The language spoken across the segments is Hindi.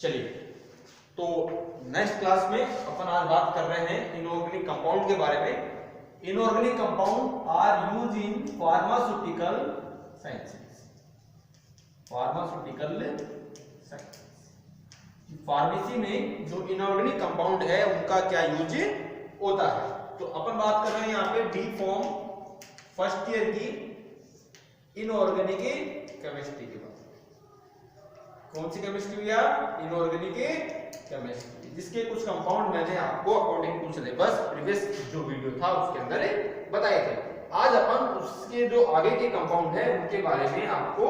चलिए, तो नेक्स्ट क्लास में अपन आज बात कर रहे हैं इनऑर्गेनिक कंपाउंड के बारे में। Inorganic compound are use in pharmaceutical sciences. Pharmaceutical sciences, pharmacy में जो इनऑर्गेनिक कंपाउंड है उनका क्या यूज होता है। तो अपन बात कर रहे हैं यहाँ पे डी फॉर्म फर्स्ट ईयर की इनऑर्गेनिक केमिस्ट्री के बारे में। कौन सी केमिस्ट्री भैया? इनऑर्गेनिक केमिस्ट्री, जिसके कुछ कंपाउंड मैंने आपको अकॉर्डिंग टू सिलेबस प्रीवियस जो वीडियो था उसके अंदर बताए थे। आज अपन उसके जो आगे के कंपाउंड है उनके बारे में आपको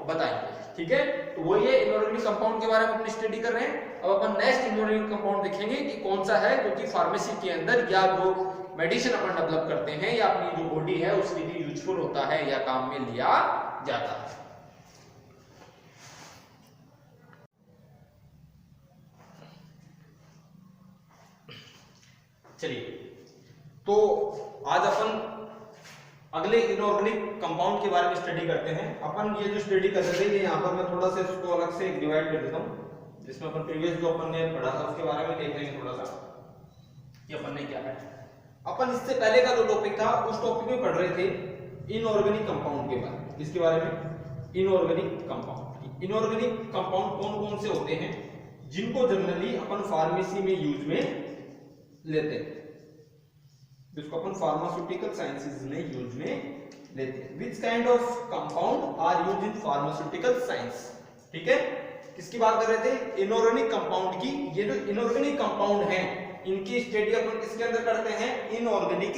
बताएंगे, ठीक है। तो वही है, इनऑर्गेनिक कंपाउंड के बारे में अपन स्टडी कर रहे हैं। अब अपन नेक्स्ट इनऑर्गेनिक कंपाउंड देखेंगे कि कौन सा है, क्योंकि फार्मेसी के अंदर या जो मेडिसिन अपन डेवलप करते हैं या अपनी जो बॉडी है उसके लिए यूजफुल होता है या काम में लिया जाता है। चलिए, तो आज अपन अगले इनऑर्गेनिक कंपाउंड के बारे में स्टडी करते हैं। अपन ये जो स्टडी कर रहे थे यहाँ पर मैं थोड़ा सा इसको अलग से डिवाइड कर देता हूँ, जिसमें अपन प्रीवियस जो अपन ने पढ़ा था उसके बारे में देख लेंगे थोड़ा सा कि अपन ने क्या है। अपन इससे पहले का जो टॉपिक था उस टॉपिक में पढ़ रहे थे इनऑर्गेनिक कंपाउंड के बारे में। इसके बारे में इनऑर्गेनिक कंपाउंड, इनऑर्गेनिक कंपाउंड कौन कौन से होते हैं जिनको जनरली अपन फार्मेसी में यूज में लेते हैं, जिसको अपन फार्मास्यूटिकल साइंसेज में यूज में लेते हैं। Which kind of compound are use in pharmaceutical science, ठीक है। किसकी बात कर रहे थे? इनऑर्गेनिक कंपाउंड की। ये जो इनऑर्गेनिक कंपाउंड हैं इनकी स्टडी अपन किसके अंदर करते हैं? इनऑर्गेनिक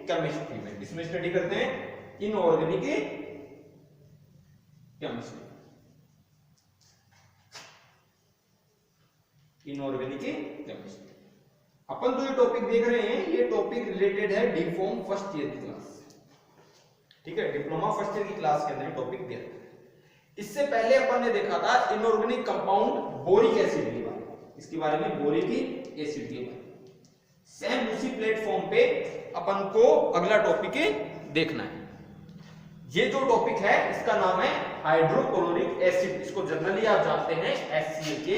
केमिस्ट्री में। इसमें स्टडी करते हैं इनऑर्गेनिक केमिस्ट्री, इनऑर्गेनिक केमिस्ट्री। अपन जो ये टॉपिक देख रहे हैं ये टॉपिक रिलेटेड है डी फॉर्म फर्स्ट ईयर की क्लास, ठीक है। डिप्लोमा फर्स्ट ईयर की क्लास के अंदर टॉपिक दिया है। इससे पहले अपन ने देखा था इनऑर्गेनिक कंपाउंड बोरिक एसिड के बारे में, इसके बारे में बोरिक एसिड के बारे में। सेम उसी प्लेटफॉर्म पे अपन को अगला टॉपिक देखना है। ये जो टॉपिक है इसका नाम है हाइड्रोक्लोरिक एसिड। इसको जनरली आप जानते हैं HCl के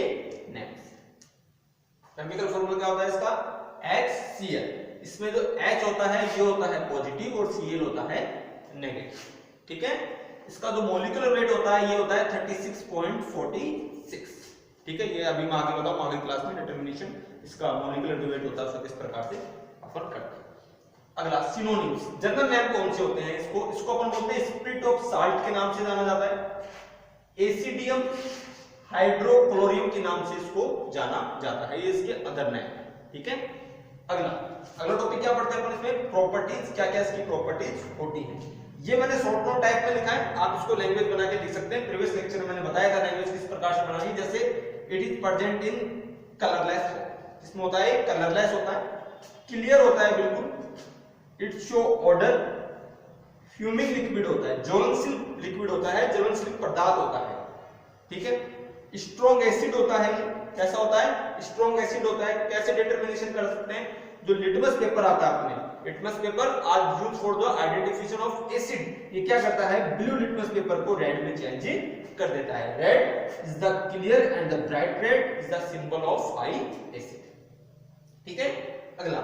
नाम से। केमिकल फॉर्मूला क्या होता है इसका? HCl। इसमें जो H होता है ये होता है पॉजिटिव और Cl होता है नेगेटिव, ठीक है। इसका जो मॉलिक्यूलर वेट होता है ये होता है 36.46, ठीक है। ये अभी मैं आगे बताऊं, आगे क्लास में डिटरमिनेशन इसका मॉलिक्यूलर वेट होता है उसका किस प्रकार से अपन करते हैं। अगला सिनोनिम्स, जनरल नेम कौन से होते हैं? इसको अपन बोलते हैं स्प्लिट ऑफ साल्ट के नाम से जाना जाता है। एसिडियम हाइड्रोक्लोरियम के नाम से इसको जाना जाता है, ये इसके अदर नेम है, ठीक है। अगला टॉपिक क्या पढ़ते हैं अपन इसमें? प्रॉपर्टीज, क्या क्या इसकी प्रॉपर्टीज होती हैं। ये मैंने शॉर्ट नोट टाइप में लिखा है, आप इसको लैंग्वेज बना के लिख सकते हैं। प्रीवियस लेक्चर में मैंने बताया था लैंग्वेज किस प्रकार से बनानी। जैसे it is present in colourless, इसमें होता है कलरलेस होता है, क्लियर होता है बिल्कुल, it show order, fuming liquid होता है, ज्वलनशील लिक्विड होता है, ज्वलनशील पदार्थ होता है, ठीक है। स्ट्रॉन्ग एसिड होता है, कैसा होता है? स्ट्रॉन्ग एसिड होता है। कैसे डिटरमिनेशन कर सकते हैं? जो लिटमस पेपर आता है अपने, litmus paper are used for the identification of acid. ये क्या करता है? ब्लू लिटमस पेपर को रेड में चेंज कर देता है। Red is the clear and the bright red is the symbol of high acid, ठीक है। अगला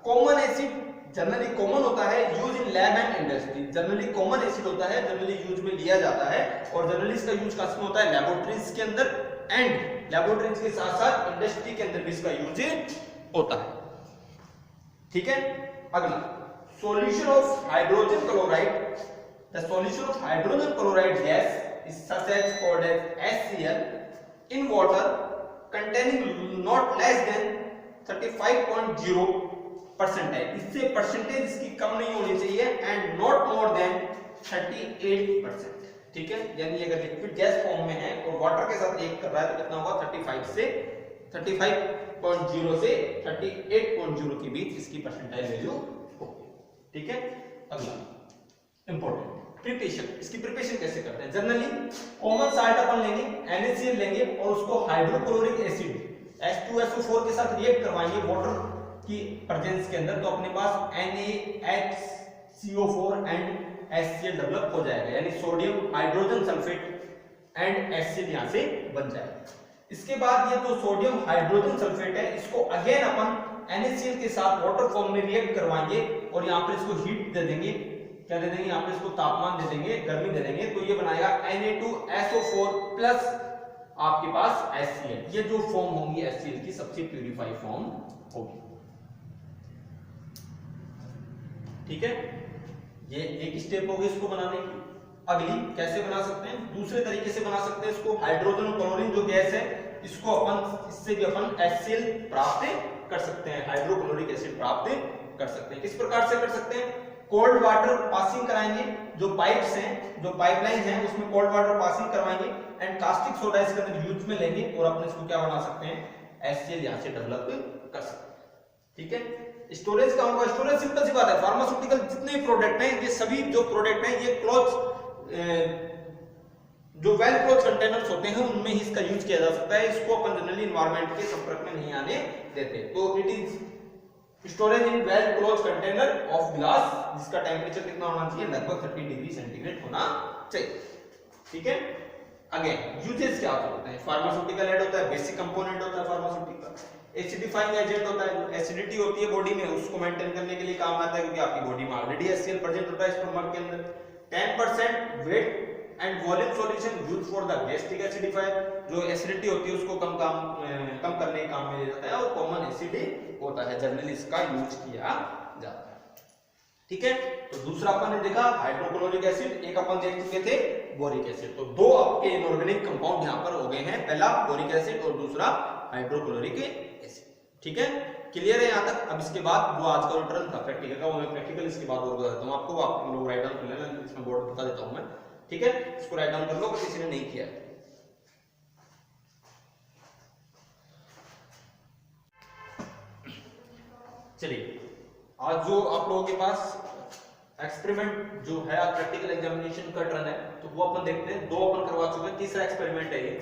कॉमन एसिड, जनरली कॉमन होता है, use in lab and industry. Generally common acid होता है, जनरली यूज में लिया जाता है और जनरली इसका यूज किसमें होता है? लैबोरेटरीज के अंदर, एंड लैबोरेटरीज के साथ साथ इंडस्ट्री के अंदर भी इसका यूज होता है, ठीक है। अगला solution of hydrogen chloride, the solution of hydrogen chloride gas is such as called as HCl in water containing not less than 35.0% है। इससे परसेंटेज इसकी कम नहीं होनी चाहिए, एंड नॉट मोर देन 38%, ठीक है। यानी अगर लिक्विड गैस फॉर्म में है और वाटर के साथ रिएक्ट कर रहा है तो कितना होगा? 35.0 से 38.0 के बीच इसकी परसेंटाइल वैल्यू होगी, ठीक है। अगला इंपॉर्टेंट प्रिपरेशन, इसकी प्रिपरेशन कैसे करते हैं? जनरली कॉमन साल्ट अपन लेंगे, NaCl लेंगे और उसको हाइड्रोक्लोरिक एसिड H2SO4 के साथ रिएक्ट करवाएंगे वाटर की प्रेजेंस के अंदर, तो अपने पास NaHCO4 एंड HCl डेवलप हो जाएगा, यानी sodium hydrogen sulphate and HCl यहां से बन जाएगा। इसके बाद ये जो सोडियम हाइड्रोजन सल्फेट है इसको अगेन अपन NaCl के साथ वाटर फॉर्म में रिएक्ट करवाएंगे और यहाँ पर इसको हीट दे देंगे, क्या दे देंगे, यहाँ पे इसको तापमान दे देंगे, गर्मी दे देंगे, तो ये बनाएगा Na2SO4 प्लस आपके पास HCl। ये जो फॉर्म होंगी HCl की सबसे प्यूरिफाई फॉर्म होगी। ठीक है, ये एक स्टेप होगी इसको बनाने की। अगली कैसे बना सकते हैं, दूसरे तरीके से बना सकते हैं इसको। हाइड्रोजन और क्लोरीन जो गैस है इसको अपन, इससे भी अपन HCl प्राप्त कर सकते हैं, हाइड्रोक्लोरिक एसिड प्राप्त कर सकते हैं। किस प्रकार से कर सकते हैं, कोल्ड वाटर पासिंग कराएंगे, जो पाइप्स हैं, जो पाइपलाइन है उसमें कोल्ड वाटर पासिंग करवाएंगे एंड कास्टिक सोडा इसके अंदर यूज में लेंगे और अपन इसको क्या बना सकते हैं, HCl यहां से डेवलप कर सकते हैं। ठीक है, स्टोरेज का होगा, स्टोरेज सिंपल सी बात है, फार्मास्यूटिकल जितने भी प्रोडक्ट हैं ये सभी जो प्रोडक्ट हैं ये क्लोज, जो वेल क्लोज कंटेनर्स होते हैं उनमें ही इसका यूज किया जा सकता है। इसको अपन जनरली एनवायरनमेंट के संपर्क में नहीं आने देते। तो it is storage in well close container of glass, जिसका टेंपरेचर कितना होना चाहिए, लगभग 30 डिग्री सेंटीग्रेड होना चाहिए। ठीक है, अगेन यूजेस क्या होते हैं, फार्मास्यूटिकल ऐड होता है, बेसिक कंपोनेंट होता है फार्मास्यूटिकल, एसिडिफाइंग एजेंट होता है, जो एसिडिटी होती है बॉडी में उसको मेंटेन करने के लिए काम आता है, क्योंकि आपकी बॉडी में ऑलरेडी HCl प्रेजेंट होता है स्टमक के अंदर। 10% weight and volume solution used for the gastric acidifier, जो एसिडिटी होती है उसको कम करने के काम में ले जाता है और कॉमन एसिड होता है, जनरली इसका यूज किया जाता है। ठीक है, तो दूसरा अपन ने देखा हाइड्रोक्लोरिक एसिड, एक अपन देख चुके थे बोरिक एसिड। तो दो आपके इनऑर्गेनिक कंपाउंड यहां पर हो गए हैं, पहला बोरिक एसिड और दूसरा हाइड्रोक्लोरिक एसिड। ठीक है, क्लियर है यहां तक। अब इसके बाद जो आज का टर्न था प्रैक्टिकल का, वो मैं प्रैक्टिकल इसके बाद और बता देता हूं आपको, आप लोग राइट डाउन कर लेना, इसमें बोर्ड बता देता हूं मैं। ठीक है, इसको राइट डाउन कर लो अगर किसी ने नहीं किया। चलिए, आज जो आप लोगों के पास एक्सपेरिमेंट जो है प्रैक्टिकल एग्जामिनेशन का टर्न है, तो वो अपन देखते हैं। दो अपन करवा चुके हैं, तीसरा एक्सपेरिमेंट है ये,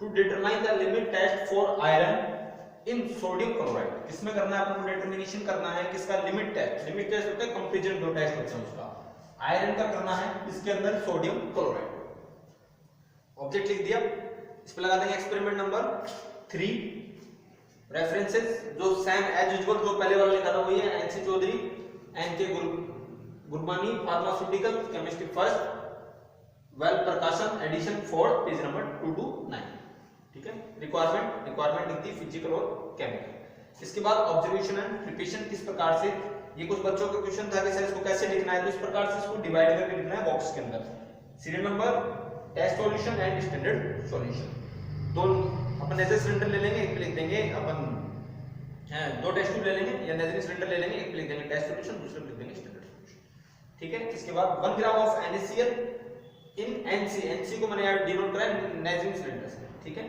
to determine the limit test for iron in sodium chloride. किसमें करना है अपन को, डिटरमिनेशन करना है किसका, लिमिट टेस्ट। लिमिट टेस्ट होता है कंपैरिजन जो टेस्ट होता है उसका, आयरन का करना है इसके अंदर सोडियम क्लोराइड। ऑब्जेक्ट लिख दिया, इस पे लगा देंगे एक्सपेरिमेंट नंबर 3। रेफरेंसेस जो सेम एज यूजुअल जो पहले वाला लिखा था वही है, NC Chaudhary, NK Gurbani, pharmaceutical chemistry first, वेल प्रकाशन एडिशन 4, पेज नंबर 229। ठीक है, रिक्वायरमेंट लिख दी फिजिकल और केमिकल। इसके बाद ऑब्जर्वेशन एंड प्रिपरेशन, किस प्रकार से, ये कुछ बच्चों का क्वेश्चन था कि सर इसको कैसे लिखना है, तो इस प्रकार से इसको डिवाइड करके लिखना है बॉक्स के अंदर। Serial number, test solution and standard solution. दो अपन नेजल सिलेंडर ले लेंगे, एक पे लिख देंगे अपन, दो टेस्ट ट्यूब ले लेंगे या नेजल सिलेंडर ले लेंगे, एक पे लिख देंगे टेस्ट सॉल्यूशन, दूसरे पे लिख देंगे स्टैंडर्ड सॉल्यूशन। ठीक है, इसके बाद 1 gram of NaCl in NC को मैंने डिनोट करा है नेजल सिलेंडर से। ठीक है,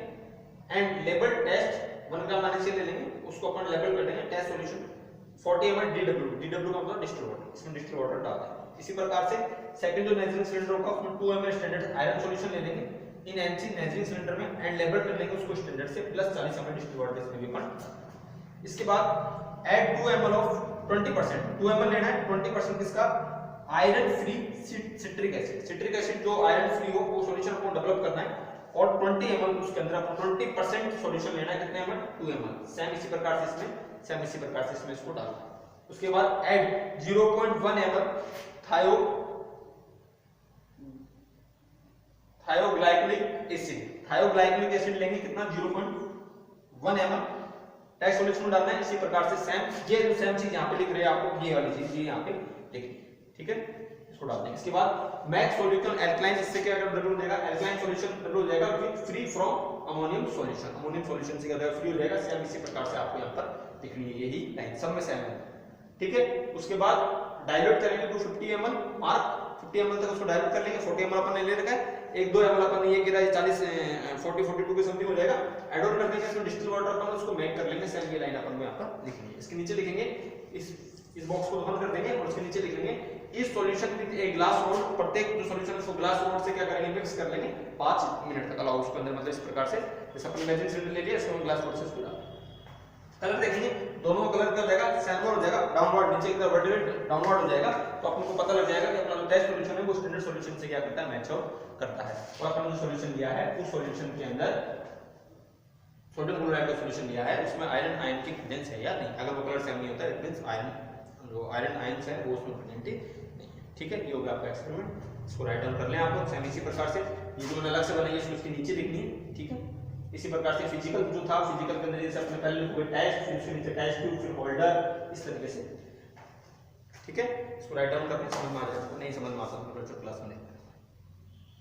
and label test 1 gram NaCl ले लेंगे, उसको अपन लेबल कर देंगे टेस्ट सॉल्यूशन 40 ml DW का मतलब डिस्टिल वाटर, इसमें डिस्टिल वाटर डाल देंगे। इसी प्रकार से सेकंड जो नेजल सिलेंडर होगा उसमें 2 ml स्टैंडर्ड आयरन सॉल्यूशन ले लेंगे इन NC नेजल सिलेंडर में एंड लेबल कर लेंगे उसको स्टैंडर्ड से, प्लस 40 ml डिस्टिल वाटर इसमें भी अपन। इसके बाद ऐड 2 ml ऑफ 20%, 2 ml लेना है, 20% किसका, iron free citric acid. Citric acid जो आयरन फ्री हो वो सॉल्यूशन को डेवलप करना है और 20 ml उसके अंदर आपको 20% सॉल्यूशन लेना है, कितने ml, 2 ml। सेम इसी प्रकार से इसमें इसको डालना है। उसके बाद ऐड 0.1 ml थायोग्लाइकोलिक एसिड। थायोग्लाइकोलिक एसिड लेंगे कितना, 0.1 ml टेस्ट सॉल्यूशन में डालना है। इसी प्रकार से सेम, ये जो सेम चीज यहां पे लिख रहे हैं आपको, ये वाली चीज ये यहां पे लिखनी है। ठीक है, इसको डाल देंगे। इसके बाद मैक्स सॉल्यूशन एल्कलाइन, इससे क्या डब्ल्यू हो जाएगा, एल्कलाइन सॉल्यूशन डब्ल्यू हो जाएगा with free from ammonium solution. Ammonium solution से क्या हो जाएगा, फ्री हो जाएगा। सेम इसी प्रकार से आपको यहां पर लिखनी है, यही लाइन सब में सेम है। ठीक है, उसके बाद डाइल्यूट करेंगे 250 ml, मार्क 50 ml तक उसको डाइल्यूट कर लेंगे। 40 ml अपन ने ले रखा है, 1-2 ml अपन ने ये गिरा 40-42 के समथिंग हो जाएगा। ऐड ऑन कर देंगे इसमें डिस्टिल वाटर अपन उसको मेक कर लेंगे। सेम ये लाइन अपन को यहां पर लिखनी है। इसके नीचे लिखेंगे, इस बॉक्स को बंद कर देंगे और उसके नीचे लिखेंगे इस solution with a glass rod. प्रत्येक जो सॉल्यूशन है उसको ग्लास रॉड से क्या करेंगे, मिक्स कर लेंगे 5 मिनट तक। अलाउ उसके अंदर मतलब इस प्रकार से, जैसे अपन मैजिक सिलेंडर ले लिया इसको ग्लास रॉड से इसको डाल। कलर देखेंगे, दोनों का कलर क्या हो जाएगा, सैनवर्ड हो जाएगा, डाउनवर्ड, नीचे की तरफ वर्टिकल डाउनवर्ड हो जाएगा। तो आपको पता लग जाएगा कि अपना जो टेस्ट सॉल्यूशन है वो स्टैंडर्ड सॉल्यूशन से क्या करता है, मैच आउट करता है। और अपन जो सॉल्यूशन लिया है उस सॉल्यूशन के अंदर सोडियम क्लोराइड का सॉल्यूशन दिया है, उसमें आयरन आयन की प्रेजेंस है या नहीं। अगर वो कलर सेम नहीं होता है इट मींस आयरन जो आयरन आयंस है वो उसमें प्रेजेंट नहीं है। ठीक है, ये हो गया आपका एक्सपेरिमेंट, इसको राइट डाउन कर लें आप लोग। सेम इसी प्रकार से ये जो मैंने अलग से बनाई है उसके नीचे लिखनी है। ठीक है, इसी प्रकार से फिजिकल जो था, फिजिकल के अंदर जैसे अपने पहले लिखोगे टेस्ट, फिर उसके नीचे टेस्ट ट्यूब, फिर होल्डर, इस तरीके से। ठीक है, इसको राइट डाउन करके समझ में आ जाएगा, नहीं समझ में आता तो क्लास में देखते हैं।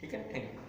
ठीक है, थैंक यू।